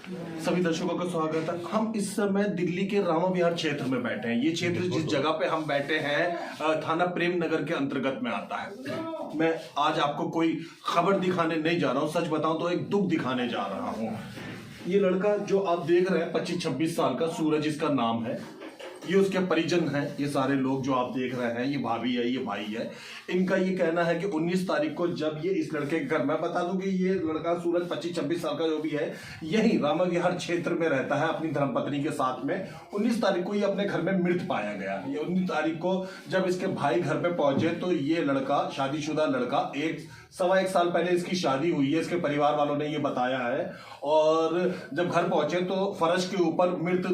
सभी दर्शकों का स्वागत है। हम इस समय दिल्ली के रामा विहार क्षेत्र में बैठे हैं। ये क्षेत्र जिस जगह पे हम बैठे हैं थाना प्रेम नगर के अंतर्गत में आता है। मैं आज आपको कोई खबर दिखाने नहीं जा रहा हूँ, सच बताऊं तो एक दुख दिखाने जा रहा हूँ। ये लड़का जो आप देख रहे हैं 25-26 साल का, सूरज इसका नाम है। ये उसके परिजन हैं। ये सारे लोग जो आप देख रहे हैं, ये भाभी है, ये भाई है। इनका ये कहना है कि 19 तारीख को जब ये इस लड़के के घर, मैं बता दूं कि ये लड़का सूरज 25-26 साल का जो भी है, यही रामा विहार क्षेत्र में रहता है अपनी धर्मपत्नी के साथ में। 19 तारीख को ये अपने घर में मृत पाया गया। ये 19 तारीख को जब इसके भाई घर पे पहुंचे तो ये लड़का, शादीशुदा लड़का, 1-1.25 साल पहले इसकी शादी हुई है, इसके परिवार वालों ने ये बताया है। और जब घर पहुंचे तो फर्श के ऊपर मृत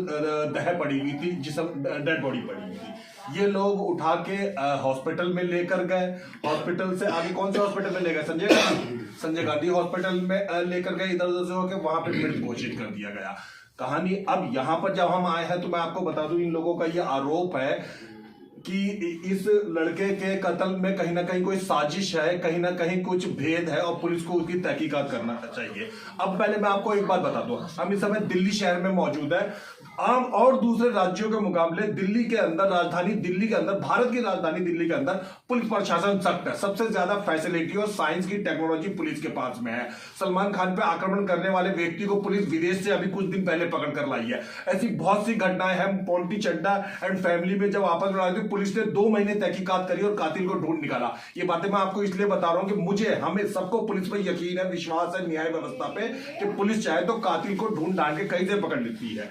देह पड़ी हुई थी, जिसमें डेड बॉडी पड़ी हुई थी। ये लोग उठा के हॉस्पिटल में लेकर गए। हॉस्पिटल से आगे कौन से हॉस्पिटल में ले गए? संजय गांधी हॉस्पिटल में लेकर गए। इधर उधर से होकर वहां पे मृत घोषित कर दिया गया। कहानी अब यहाँ पर जब हम आए हैं तो मैं आपको बता दूं, इन लोगों का ये आरोप है कि इस लड़के के कत्ल में कहीं ना कहीं कोई साजिश है, कहीं ना कहीं कुछ भेद है और पुलिस को उसकी तहकीकात करना चाहिए। अब पहले मैं आपको एक बात बता दूं, हम इस समय दिल्ली शहर में मौजूद है। आम और दूसरे राज्यों के मुकाबले दिल्ली के अंदर, राजधानी दिल्ली के अंदर, भारत की राजधानी दिल्ली के अंदर पुलिस प्रशासन सख्त है। सबसे ज्यादा फैसिलिटी और साइंस की टेक्नोलॉजी पुलिस के पास में है। सलमान खान पे आक्रमण करने वाले व्यक्ति को पुलिस विदेश से अभी कुछ दिन पहले पकड़ कर लाई है। ऐसी बहुत सी घटनाएं हैं। पोंटी चड्डा एंड फैमिली में जब आपस में लड़ाई थी, पुलिस ने 2 महीने तहकीकात करी और कातिल को ढूंढ निकाला। ये बातें मैं आपको इसलिए बता रहा हूं कि मुझे, हमें सबको पुलिस पर यकीन है, विश्वास है न्याय व्यवस्था पे कि पुलिस चाहे तो कातिल को ढूंढ ढांड के कहीं से पकड़ लेती है।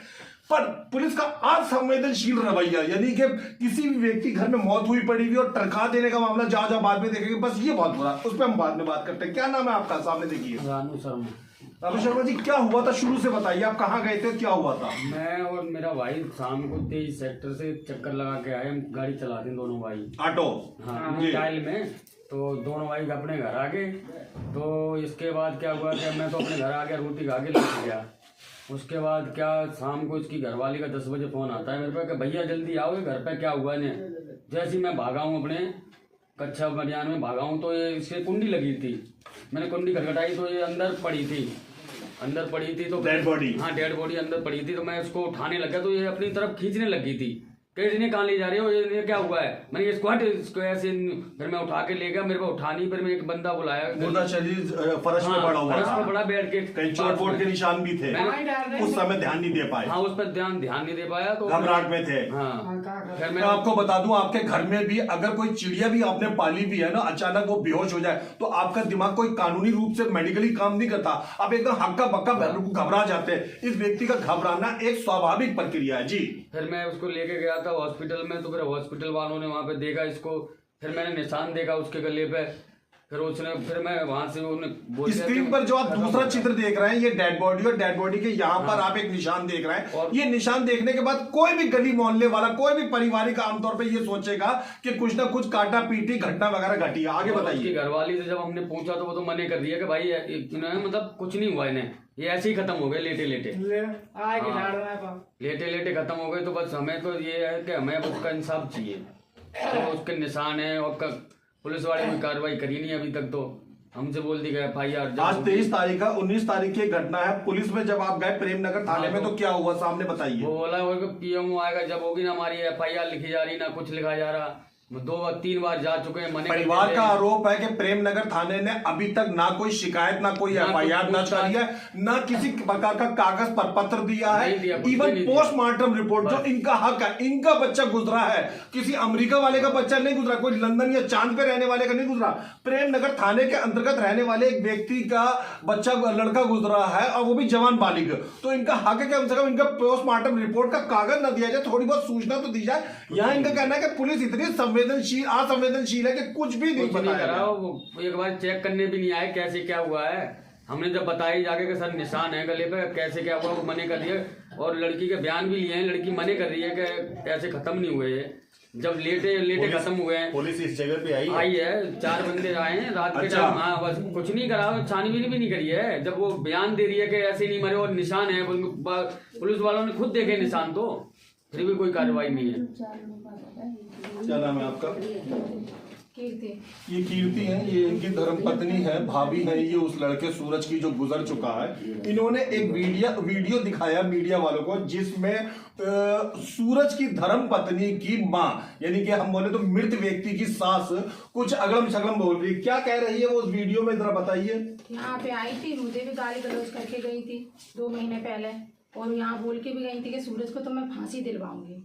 पर पुलिस का असंवेदनशील रवैया, यानी कि किसी भी व्यक्ति घर में मौत हुई पड़ी हुई और टरका देने का मामला जहां बाद में देखेंगे, बस ये बहुत बुरा, उस पर हम बाद में बात करते हैं। क्या नाम है आपका? सामने देखिए। रानू शर्मा। रानू शर्मा जी, क्या हुआ था? शुरू से बताइए, आप कहाँ गए थे, क्या हुआ था? मैं और मेरा भाई शाम को 23 सेक्टर से चक्कर लगा के आए। हम गाड़ी चलाते हैं दोनों भाई, ऑटो। हाँ, टाइल में। तो दोनों भाई अपने घर आ गए। तो इसके बाद क्या हुआ कि मैं तो अपने घर आ गया, रोटी खा के लौट गया। उसके बाद क्या, शाम को इसकी घरवाली का 10 बजे फोन आता है मेरे पे कि भैया जल्दी आओ, घर पे क्या हुआ ने। जैसे ही मैं भागा हूँ अपने कच्चा बनियान में भागा हूँ तो ये इसके कुंडी लगी थी। मैंने कुंडी खटखटाई तो ये अंदर पड़ी थी तो डेड बॉडी। हाँ, डेड बॉडी अंदर पड़ी थी। तो मैं इसको उठाने लगा तो ये अपनी तरफ खींचने लगी थी। कहीं कहाँ ले जा रहे हो, ये क्या हुआ है? मैंने इसको हट, इसको ऐसे, फिर मैं उठा के ले गया। मेरे को उठानी, फिर मैं एक बंदा बुलाया। शरीर फर्श में पड़ा हुआ, फर्श में पड़ा बैठ के, कहीं चोट के निशान भी थे। उस समय ध्यान नहीं दे पाए। हाँ, उस पर ध्यान नहीं दे पाया। तो घबराहट में थे। हाँ, फिर मैं आपको बता दूं, आपके घर में भी अगर कोई चिड़िया भी आपने पाली भी है ना, अचानक वो बेहोश हो जाए तो आपका दिमाग कोई कानूनी रूप से मेडिकली काम नहीं करता। आप एकदम हक्का बक्का घबरा जाते हैं। इस व्यक्ति का घबराना एक स्वाभाविक प्रक्रिया है जी। फिर मैं उसको लेके गया था हॉस्पिटल में। तो फिर हॉस्पिटल वालों ने वहां पे देखा इसको। फिर मैंने निशान देखा उसके गले पे। फिर मैं वहां से स्क्रीन पर जो आप दूसरा चित्र देख रहे हैं, ये डेड बॉडी, और डेड बॉडी के यहाँ पर आप एक निशान देख रहे हैं। और ये निशान देखने के बाद कोई भी गली मोहल्ले वाला, कोई भी पारिवारिक आमतौर पे ये सोचेगा कि कुछ ना कुछ काटा पीटी घटना वगैरह घटी। आगे बताइए। घरवाली से जब हमने पूछा तो वो तो मने कर दिया कि भाई मतलब कुछ नहीं हुआ इन्हें, ये ऐसे ही खत्म हो गए, लेटे लेटे खत्म हो गए। तो बस हमें तो ये है कि हमें उसका इंसाफ चाहिए। तो उसके निशान है और पुलिस वाले कोई कार्रवाई करी नहीं अभी तक। तो हमसे बोल दी गया FIR। आज 23 तारीख का, 19 तारीख की घटना है। पुलिस में जब आप गए प्रेम नगर थाने में तो क्या हुआ, सामने बताइए। वो बोला PMO आएगा, जब होगी ना हमारी FIR लिखी जा रही, ना कुछ लिखा जा रहा। 2-3 बार जा चुके हैं। परिवार का आरोप है कि प्रेम नगर थाने ने अभी तक ना कोई शिकायत, ना कोई FIR दर्ज करी है, ना किसी प्रकार का कागज पर पत्र दिया है। इवन पोस्टमार्टम रिपोर्ट, जो इनका हक है, इनका बच्चा गुजरा है, किसी अमेरिका वाले का बच्चा नहीं गुजरा, कोई लंदन या चांद पे रहने वाले का नहीं गुजरा। प्रेम नगर थाने के अंतर्गत रहने वाले एक व्यक्ति का बच्चा, लड़का गुजरा है, और वो भी जवान बालिग। तो इनका हक है कि कम से कम इनका पोस्टमार्टम रिपोर्ट का कागज न दिया जाए, थोड़ी बहुत सूचना तो दी जाए। यहाँ इनका कहना है कि पुलिस इतनी असंवेदनशील है कि कुछ भी नहीं बताया। वो एक बार चेक करने भी नहीं आए कैसे क्या हुआ है। हमने जब बताई जाके कि सर निशान है गले पे, कैसे क्या हुआ, वो मने कर दिए। और लड़की के बयान भी लिए हैं, लड़की मने कर रही है कि ऐसे खत्म नहीं हुए। जब लेटे खत्म हुए हैं। पुलिस इस जगह पे आई है, 4 बंदे आए हैं रात के टाइम। हाँ, बस कुछ नहीं करा, छानबीन भी नहीं करी है। जब वो बयान दे रही है कि ऐसे नहीं मरे और निशान है, पुलिस वालों ने खुद देखे निशान, तो फिर भी कोई कार्रवाई नहीं है। क्या नाम है आपका? कीर्ति। ये कीर्ति है, ये इनकी धर्मपत्नी है, भाभी है ये उस लड़के सूरज की जो गुजर चुका है। इन्होंने एक वीडियो दिखाया मीडिया वालों को जिसमें सूरज की धर्मपत्नी की माँ यानी कि हम बोले तो मृत व्यक्ति की सास कुछ अगलम सगलम बोल रही है। क्या कह रही है वो उस वीडियो में, जरा बताइए। यहाँ पे आई थी, मुझे भी गाली गलौज करके गई थी 2 महीने पहले, और यहाँ बोल के भी गई थी कि सूरज को तो मैं फांसी दिलवाऊंगी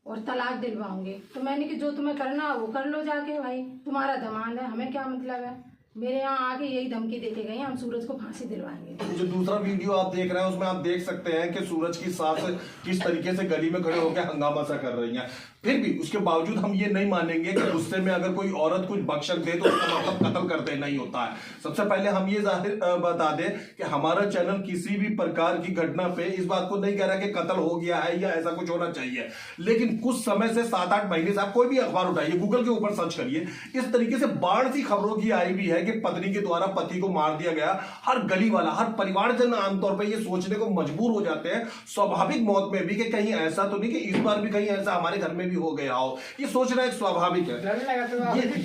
और तलाक दिलवाऊंगी। तो मैंने कि जो तुम्हें करना वो कर लो जाके भाई, तुम्हारा दमाद है, हमें क्या मतलब है। मेरे यहाँ आके यही धमकी देके गई, हम सूरज को फांसी दिलवाएंगे। जो दूसरा वीडियो आप देख रहे हैं उसमें आप देख सकते हैं कि सूरज की सास किस तरीके से गली में खड़े होकर हंगामा सा कर रही हैं। फिर भी उसके बावजूद हम ये नहीं मानेंगे कि गुस्से में अगर कोई औरत कुछ बख्शक दे तो उसका मतलब कत्ल कर देना ही होता है। सबसे पहले हम ये जाहिर बता दें कि हमारा चैनल किसी भी प्रकार की घटना पे इस बात को नहीं कह रहा कि कत्ल हो गया है या ऐसा कुछ होना चाहिए, लेकिन कुछ समय से 7-8 महीने से आप कोई भी अखबार उठाइए, गूगल के ऊपर सर्च करिए, इस तरीके से बाढ़ सी खबरों की आई भी है कि पत्नी के द्वारा पति को मार दिया गया। हर गली वाला, हर परिवारजन आमतौर पर ये सोचने को मजबूर हो जाते हैं स्वाभाविक मौत में भी कि कहीं ऐसा तो नहीं कि इस बार भी कहीं ऐसा हमारे घर में भी हो गया हो। ये सोचना एक स्वाभाविक है।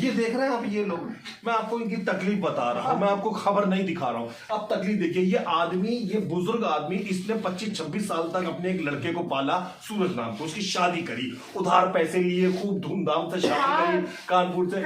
ये देख रहे हैं आप, ये लोग, मैं आपको इनकी तकलीफ बता रहा हूं, मैं आपको खबर नहीं दिखा रहा हूं। आप तकलीफ देखिए। ये आदमी, ये बुजुर्ग आदमी, इसने 25-26 साल तक अपने एक लड़के को पाला सूरज नाम को, उसकी शादी करी, उधार पैसे लिए, खूब धूमधाम से शादी करी कानपुर से।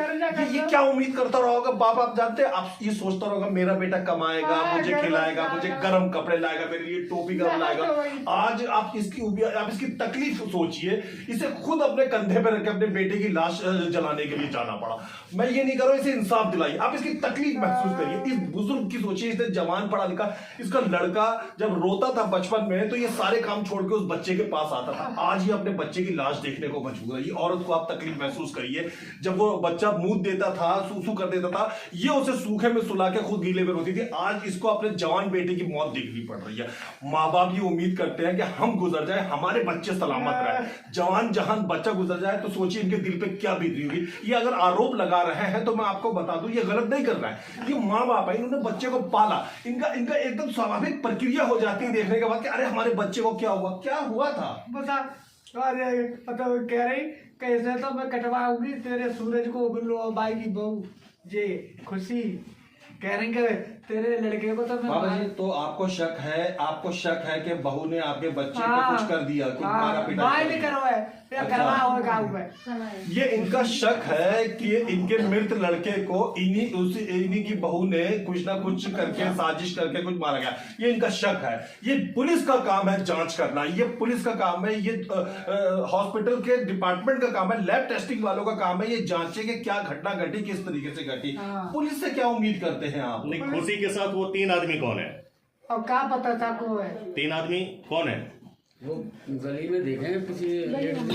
ये क्या उम्मीद करता रहा होगा बाप, आप जानते हैं, आप ये सोचता रहोगा मेरा बेटा कमाएगा, मुझे खिलाएगा, मुझे गर्म कपड़े लाएगा, मेरे लिए टोपी गर्म लाएगा। आज आप इसकी तकलीफ सोचिए। इसे खुद अपने कंधे पे रख के अपने बेटे की लाश जलाने के लिए जाना पड़ा। मैं ये नहीं कर रहा हूं, इसे इंसाफ दिलाइए, आप इसकी तकलीफ महसूस करिए। इस बुजुर्ग की सोचिए, इसने जवान पढ़ा लिखा, इसका लड़का जब रोता था बचपन में तो ये सारे काम छोड़ के उस बच्चे के पास आता था। आज ये अपने बच्चे की लाश देखने को मजबूर है। ये औरत को आप तकलीफ महसूस करिए। जब वो बच्चा मुंह देता था, सूसू कर देता था, ये उसे सूखे में सुला के खुद गीले में रोती थी। आज इसको अपने जवान बेटे की मौत देखनी पड़ रही है। माँ बाप ये उम्मीद करते हैं कि हम गुजर जाए, हमारे बच्चे सलामत रहे। जवान जहान बच्चा गुजर जाए तो सोचिए इनके दिल पे क्या बीत रही होगी। ये अगर आरोप लगा रहे हैं तो मैं आपको बता दूं ये गलत नहीं कर रहा है। ये माँ बाप है, इन्होंने बच्चे को पाला, इनका एकदम स्वाभाविक प्रक्रिया हो जाती है देखने के बाद कि अरे हमारे बच्चे को क्या हुआ था। बता अरे मतलब कह रही कैसे तो मैं कटवाऊंगी तेरे सूरज को, बिल्लो बाई की बहू जे खुशी कह रही कि तेरे लड़के को तो बाबा जी, तो आपको शक है कि बहू ने आपके बच्चे को कुछ कर दिया, कुछ मारा पिटा। ये इनका शक है कि इनके मृत लड़के को इन्हीं की बहू ने कुछ ना कुछ करके साजिश करके कुछ मारा गया। ये इनका शक है। ये पुलिस का काम है जांच करना, ये पुलिस का काम है, ये हॉस्पिटल के डिपार्टमेंट का काम है, लैब टेस्टिंग वालों का काम है ये जांचे कि क्या घटना घटी, किस तरीके से घटी। पुलिस से क्या उम्मीद करते हैं आप? खुशी के साथ वो 3 आदमी कौन है? और क्या पता था को है 3 आदमी कौन है? वो गली में देखे किसी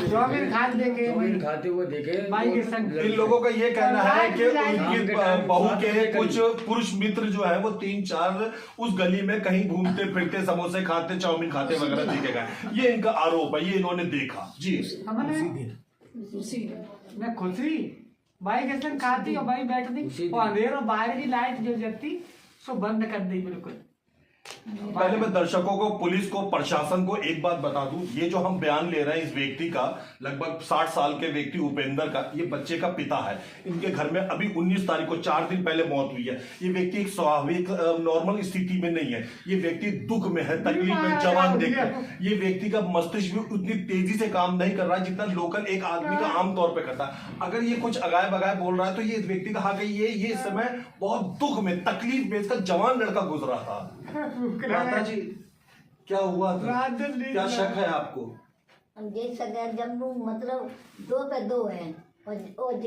चाउमीन खाते हुए देखे। इन लोगों का ये कहना है कि उनकी बहू के कुछ पुरुष मित्र जो है वो 3-4 उस गली में कहीं घूमते फिरते, समोसे खाते, चाउमीन खाते वगैरह देखे गए। ये इनका आरोप है, ये इन्होंने देखा जी। मैं खुशी भाई के संग खाती और भाई बैठती और अंधेरों बाहर की लाइट जो जलती सो बंद कर दी बिल्कुल। पहले मैं दर्शकों को, पुलिस को, प्रशासन को एक बात बता दूं, ये जो हम बयान ले रहे हैं इस व्यक्ति का, लगभग 60 साल के व्यक्ति उपेंद्र का, ये बच्चे का पिता है। इनके घर में अभी 19 तारीख को 4 दिन पहले मौत हुई है। ये व्यक्ति एक स्वाभाविक नॉर्मल स्थिति में नहीं है। ये व्यक्ति दुख में है, तकलीफ में, जवान देखकर ये व्यक्ति का मस्तिष्क भी उतनी तेजी से काम नहीं कर रहा है जितना लोकल एक आदमी का आमतौर पर करता है। अगर ये कुछ अगाय बगाय बोल रहा है तो ये व्यक्ति कहा कि ये इस समय बहुत दुख में, तकलीफ में, इसका जवान लड़का गुजरा था। माता जी क्या हुआ था? क्या शक है आपको? हम देख सकते हैं जम्मू मतलब 2 पे 2 है और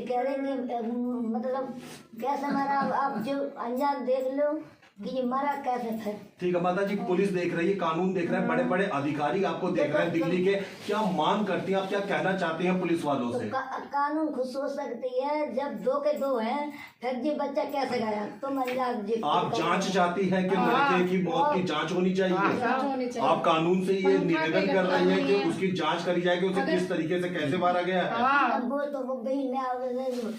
कह रहे हैं मतलब कैसे मारा। आप जो अंजाम देख लो कि ये मारा कैसे था। ठीक है माता जी, पुलिस देख रही है, कानून देख रहे हैं, बड़े बड़े अधिकारी आपको देख रहे हैं दिल्ली के। क्या मांग करती हैं आप, क्या कहना चाहते हैं पुलिस वालों से? कानून खुश हो सकती है जब 2 के 2 हैं, फिर जी बच्चा कैसे गया? तुम आप जांच चाहती है कि लड़के की मौत की जांच होनी चाहिए। आप कानून से ये निवेदन कर रही है कि उसकी जांच करी जाए कि उसे किस तरीके से कैसे मारा गया है।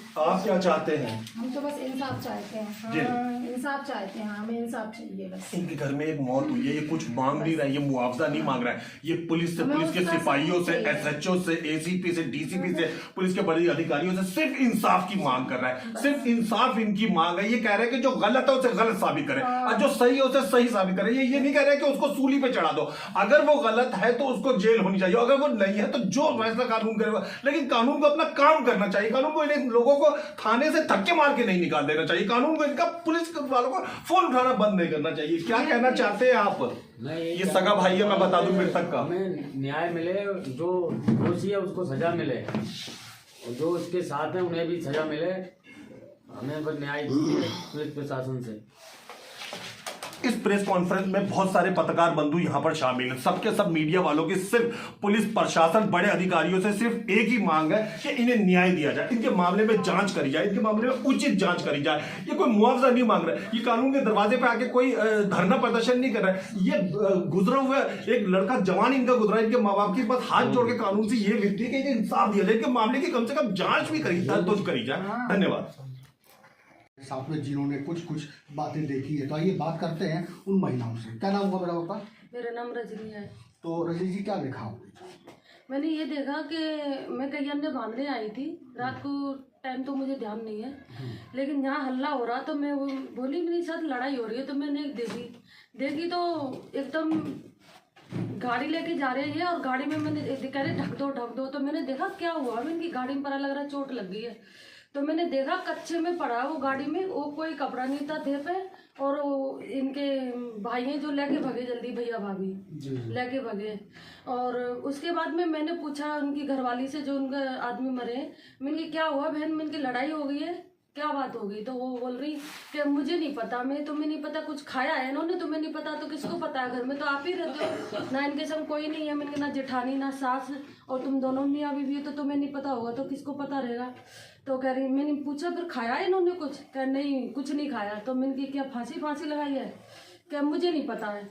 तो आप क्या चाहते हैं? हम तो बस इंसाफ चाहते हैं, इंसाफ चाहते हैं हम। हमें इंसाफ चाहिए बस। इनके घर में एक मौत हुई है, ये कुछ मांग नहीं रहा है, ये मुआवजा नहीं मांग रहा है, ये पुलिस से, हमें पुलिस के उसका सिपाहियों से, सबूत चाहिए। एसएचओ से, एसीपी से, डीसीपी से, पुलिस के बड़े अधिकारियों से सिर्फ इंसाफ की मांग कर रहा है, सिर्फ इंसाफ इनकी मांग है। ये कह रहे हैं कि जो गलत है उसे गलत साबित करे और जो सही है उसे सही साबित करे। ये नहीं कह रहे कि उसको सूली पे चढ़ा दो। अगर वो गलत है तो उसको जेल होनी चाहिए, अगर वो नहीं है तो जो फैसला कानून करेगा, लेकिन कानून को अपना काम करना चाहिए। कानून को इन लोगों को थाने से धक्के मार के नहीं निकाल देना चाहिए। कानून को इनका पुलिस वालों को फोन उठाना बंद नहीं करना चाहिए। क्या कहना चाहते हैं आप? ये सगा भाई है, मैं बता दूं मृतक का। हमें न्याय मिले, जो दोषी है उसको सजा मिले और जो उसके साथ है उन्हें भी सजा मिले। हमें बस न्याय चाहिए पुलिस प्रशासन से। इस प्रेस कॉन्फ्रेंस में बहुत सारे पत्रकार बंधु यहां पर शामिल हैं। सबके सब मीडिया वालों की सिर्फ पुलिस प्रशासन, बड़े अधिकारियों से सिर्फ एक ही मांग है कि इन्हें न्याय दिया जाए, इनके मामले में जांच करी जाए, इनके मामले में उचित जांच करी जाए। ये कोई मुआवजा नहीं मांग रहा है, ये कानून के दरवाजे पे आके कोई धरना प्रदर्शन नहीं कर रहा है। ये गुजरा हुआ एक लड़का जवान इनका गुजरा, इनके माँ बाप के पास हाथ जोड़ के कानून से ये विनती है कि इन्हें इंसाफ दिया जाए, इनके मामले की कम से कम जांच भी करी जाए। धन्यवाद। साथ में जिन्होंने कुछ बातें देखी है, तो आइए बात करते हैं उन महिलाओं से। क्या नाम हुआ बेटा आपका? मेरा नाम रजनी है। तो रजनी जी, क्या देखा आपने? मैंने ये देखा कि मैं कहीं अन्य बांधने आई थी रात को, टाइम तो मुझे ध्यान नहीं है, लेकिन यहाँ हल्ला हो रहा तो मैं वो बोली मेरे साथ लड़ाई हो रही है, तो मैंने देखी तो एकदम गाड़ी लेके जा रहे हैं और गाड़ी में मैंने कह रहे ढक दो। तो मैंने देखा क्या हुआ, मैं इनकी गाड़ी में पता लग रहा है चोट लग गई है। तो मैंने देखा कच्चे में पड़ा वो गाड़ी में, वो कोई कपड़ा नहीं था देह पे, और वो इनके भाई हैं जो लेके भगे, जल्दी भैया भाभी लेके भगे। और उसके बाद में मैंने पूछा उनकी घरवाली से जो उनका आदमी मरे, मैंने क्या हुआ बहन, में इनकी लड़ाई हो गई है, क्या बात हो गई? तो वो बोल रही कि मुझे नहीं पता, तुम्हें नहीं पता, कुछ खाया है इन्होंने, तुम्हें नहीं पता तो किसको पता है? घर में तो आप ही रहते हो ना, इनके संग कोई नहीं है, मैंने ना जेठानी ना सास, और तुम दोनों मियाँ बीवी, तो तुम्हें नहीं पता होगा तो किसको पता रहेगा? तो कह रही, मैंने पूछा फिर खाया है इन्होंने कुछ? कह नहीं कुछ नहीं खाया। तो मैंने की क्या फांसी लगाई है? क्या मुझे नहीं पता है।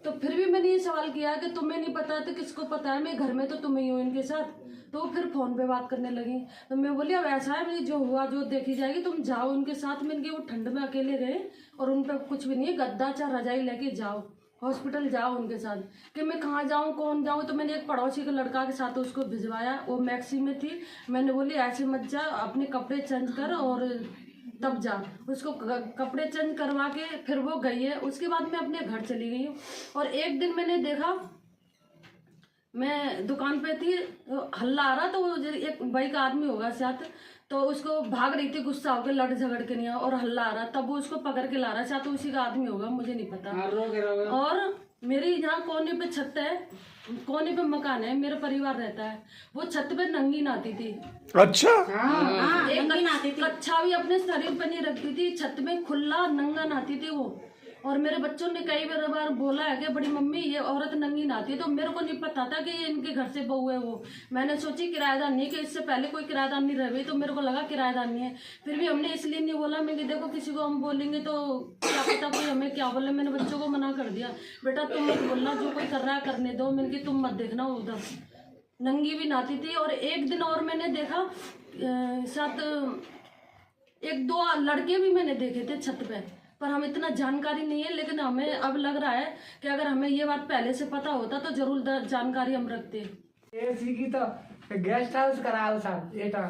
तो फिर भी मैंने ये सवाल किया कि तुम्हें नहीं पता तो किसको पता है? मैं घर में तो तुम ही हो इनके साथ। तो फिर फोन पे बात करने लगी। तो मैं बोली अब ऐसा है, मेरी जो हुआ जो देखी जाएगी, तुम जाओ उनके साथ। में इनके वो ठंड में अकेले गए और उन पर कुछ भी नहीं है, गद्दा चाहे रजाई लेके जाओ, हॉस्पिटल जाओ उनके साथ। कि मैं कहाँ जाऊँ कौन जाऊँ? तो मैंने एक पड़ोसी के लड़का के साथ उसको भिजवाया, वो मैक्सी में थी। मैंने बोली ऐसे मत जा, अपने कपड़े चेंज कर और तब जा। उसको कपड़े चेंज करवा के फिर वो गई है। उसके बाद मैं अपने घर चली गई हूँ। और एक दिन मैंने देखा, मैं दुकान पे थी, तो हल्ला आ रहा, तो वो एक भाई का आदमी होगा साथ, तो उसको भाग रही थी गुस्सा होकर, लड़ झगड़ के नहीं, और हल्ला आ रहा, तब वो उसको पकड़ के ला रहा, शायद तो उसी का आदमी होगा, मुझे नहीं पता। और मेरी यहाँ कोने पे छत है, कोने पे मकान है, मेरा परिवार रहता है, वो छत पे नंगी नहाती थी। अच्छा। एक कच्छा भी अपने शरीर पे नहीं रखती थी, छत में खुला नंगा नहाती थी वो। और मेरे बच्चों ने कई बार बोला है कि बड़ी मम्मी ये औरत नंगी नहाती है, तो मेरे को नहीं पता था कि ये इनके घर से बहू है वो। मैंने सोची किराएदार नहीं, कि इससे पहले कोई किराएदार नहीं रहे, तो मेरे को लगा किराएदार नहीं है। फिर भी हमने इसलिए नहीं बोला, मैं देखो किसी को हम बोलेंगे तो क्या पता कोई हमें क्या बोले। मैंने बच्चों को मना कर दिया, बेटा तुम मत बोलना, जो कोई कर रहा है करने दो। मैंने कि तुम मत देखना उधर। नंगी भी नहाती थी। और एक दिन और मैंने देखा, साथ एक दो लड़के भी मैंने देखे थे छत पे, पर हमें इतना जानकारी नहीं है। लेकिन हमें अब लग रहा है कि अगर हमें ये बात पहले से पता होता तो जरूर जानकारी हम रखते। एसी की तो गेस्ट हाउस कराओ साहब, ये तो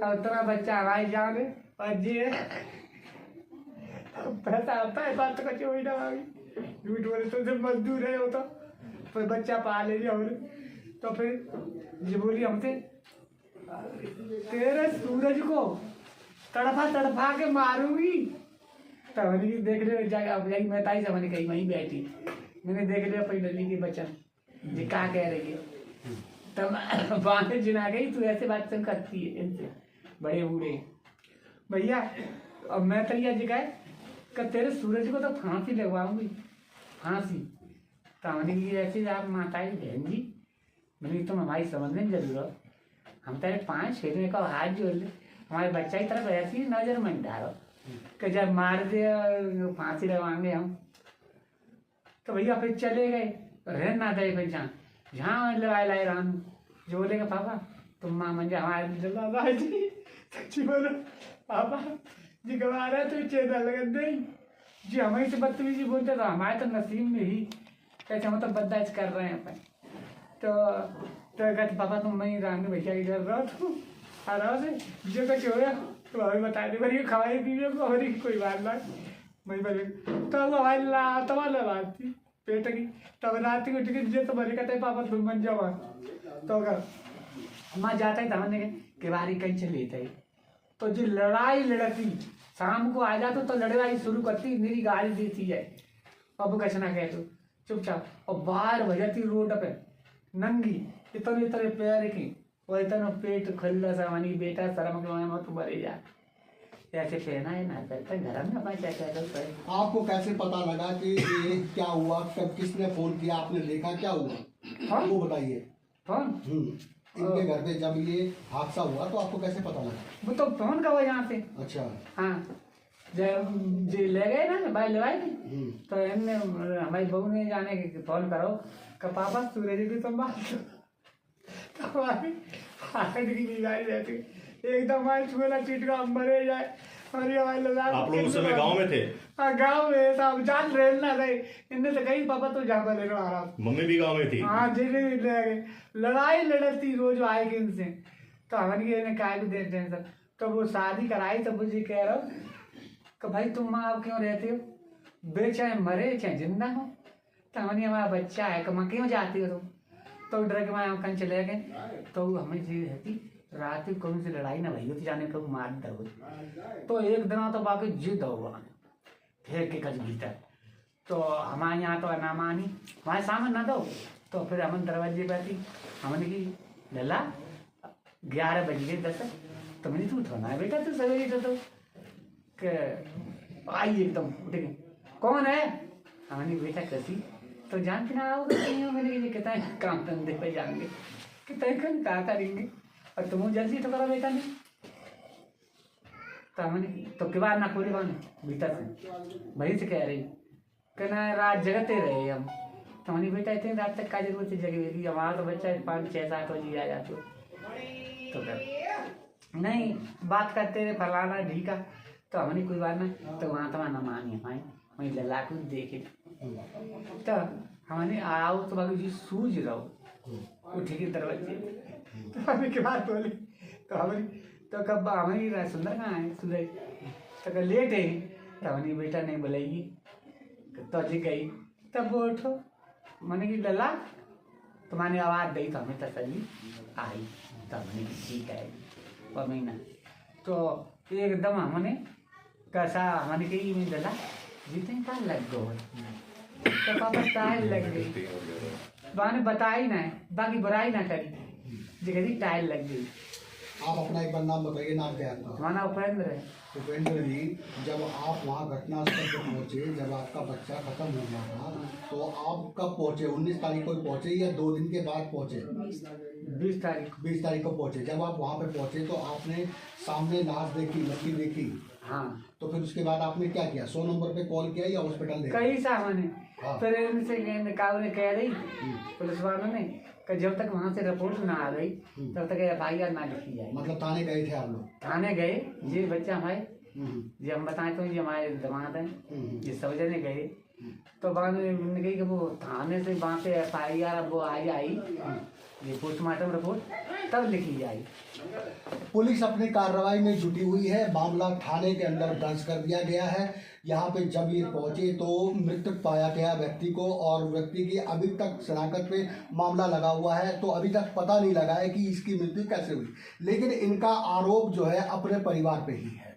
उतना बच्चा हवाई जाने और जी पैसा आता है, बात का चोरी ना भाई, झूठ बोले तो जब मजदूर है वो तो फिर बच्चा पाले नहीं हमने। तो फिर ये बोली हमसे, तेरे सूरज को तड़फा के मारूंगी। तो मैंने देख लिया जाएगी, मैं ताई से मैंने कहीं वहीं बैठी, मैंने देख लिया अपनी नली की बचन ये क्या कह रही है। तब बांधे जिना गई, तू ऐसे बात सब करती है इनसे बड़े बूढ़े भैया। अब मैं तो यह जगह कि तेरे सूरज को तो फांसी लगवाऊंगी, फांसी। तो हमने ऐसे आप माताई बहन जी, मैंने तुम हमारी समझने में जरूर हो, हम तेरे 5 छेदने का हाथ जोड़ ले, हमारे बच्चा की तरफ ऐसी नजर मन डालो कि जब मार दे फांसी लगवाएंगे हम। तो भैया फिर चले गए, रहना दे पहचान जहाँ लाए राम जो बोलेगा पापा तुम माँ मंजे हमारे बाबा जी सच्ची बोलो पापा जी गवा रहे तो चेता लगन नहीं जी हमें से बदतमीजी बोलते तो हमारे तो नसीब में ही कैसे मतलब बर्दाश्त कर रहे हैं अपन। तो कहते पापा तुम नहीं रानी भैया की कर रहा हो आराम से जो कुछ हो तो हमें बता दे बड़ी खवाई पीने को हमारी कोई बात ना वही बोले तो हमारी तबाला बात थी पेट की। तब रात को टिकट जो तुम्हारे कहते पापा तुम बन जाओ तो अगर माँ जाता है धाने के बारी कहीं चले थे तो जो लड़ाई लड़ती शाम को आ जाते तो लड़ाई शुरू करती मेरी गाड़ी देती है अब कैसे ना कह तो चुपचाप और बाहर बजाती रोड पे नंगी इतने पैर की और इतना पेट खुल्ला सा मानी बेटा शर्म के मारे तो मरे जा ऐसे पहना है ना करते घर में अपना क्या क्या करते हैं। आपको कैसे पता लगा कि ये क्या हुआ, कब किसने फोन किया, आपने देखा क्या हुआ वो बताइए। फोन इनके घर पे जब ये हादसा हुआ तो आपको कैसे पता लगा? वो तो फोन का हुआ यहाँ से। अच्छा हाँ जब जी ले गए ना भाई लगाए थे तो इनने हमारी बहू ने जाने के फोन करो का पापा सूरज भी तुम बात तो हमारी की बीमारी रहती एकदम हमारे छुएला चिटका मरे जाए और ये हमारे लगा। आप लोग उस समय गांव में थे? हाँ गाँव में साहब जान रहे ना गए इनने तो कहीं पापा तो जा ले रहा आराम। मम्मी भी गांव में थी? हाँ जी ले गए लड़ाई लड़ती रोज आएगी इनसे तो हमारी ने कहा भी देते हैं सब। तो वो शादी कराई तो मुझे कह रहा हूँ कि भाई तुम माँ क्यों रहते हो बे चाहे मरे चाहे जिंदा हो तो हमारी हमारा बच्चा है कि माँ क्यों जाती हो तुम तो डर के माँ कहीं चले गए तो हमें जी रहती रात की कौन सी लड़ाई ना भई होती जाने को मार दो तो एक दिन तो बाकी जिद हो फिर के कच भीतर तो हमारे यहाँ तो ना मानी हमारे सामने ना दो तो फिर हम दरवाजे पर थी हमने की लला 11 बज गए 10 तो मैंने तू उठना है बेटा तू सवेरे तो आई एकदम उठ गई कौन है हमने बेटा कैसी तो जानते ना आओगे नहीं हो मैंने कहता है काम धंधे पे जाएंगे कि तय क्या करेंगे और तुम जल्दी तो करो बेटा नहीं तो हमने तो के बाद ना पूरी कौन भीतर से वही से कह रही कहना रात जगते रहे हम तो हमने बेटा इतनी रात तक का जरूरत है जगह हमारा तो बच्चा 5, 6, 7 बजे आ जाते तो फिर नहीं बात करते रहे फलाना ढीका तो हमने कोई बात ना तो वहाँ तो ना मानी हमारी वहीं लल्ला को देखे तो हमने आओ तो बाबू जी सूझ रहो उठे के दरवाजे तो हमें के बात बोले तो हमारी तो कब हमारी सुंदर कहाँ है सूरज तो कब लेट है तो हमारी बेटा नहीं बोलेगी तो जी गई तब वो उठो मैंने की लल्ला तुम्हारी आवाज़ दी तो हमें तसल्ली आई तो हमने ठीक है और महीना तो एकदम हमने कैसा हमने कही मैं लल्ला जितने का लग गए तो पापा टाइल लग गई मैंने बताई ना बाकी बुराई ना करी जगह टाइल लग गई। आप अपना एक बार नाम बताइए, नाम क्या है आपका? हमारा उपेंद्र है। उपेंद्र जी, जब आप वहाँ घटनास्थल पर पहुँचे, जब आपका बच्चा खत्म हो गया था तो आप कब पहुँचे? 19 तारीख को पहुँचे या 2 दिन के बाद पहुँचे? 20 तारीख। 20 तारीख को पहुँचे। जब आप वहाँ पे पहुँचे तो आपने सामने लाश देखी, लड़की देखी? हाँ। तो फिर उसके बाद आपने क्या किया? 100 नंबर पे कॉल किया या हॉस्पिटल देखा? कई सा मैंने हाँ। फिर इनसे ने कह रही पुलिस वालों ने कि जब तक वहाँ से रिपोर्ट ना आ गई तब तक FIR ना लिखी जाए। मतलब थाने गए थे आप लोग? थाने गए, ये बच्चा हमारे जी हम बताएं तो ये हमारे दामाद हैं, ये सब जने गए तो बाद में गई कि वो थाने से वहाँ पे FIR अब वो आई ये पोस्टमार्टम रिपोर्ट तब लिखी जाए। पुलिस अपनी कार्रवाई में जुटी हुई है, मामला थाने के अंदर दर्ज कर दिया गया है। यहाँ पे जब ये पहुंचे तो मृतक पाया गया व्यक्ति को, और व्यक्ति की अभी तक शनाख्त पे मामला लगा हुआ है, तो अभी तक पता नहीं लगा है कि इसकी मृत्यु कैसे हुई, लेकिन इनका आरोप जो है अपने परिवार पे ही है।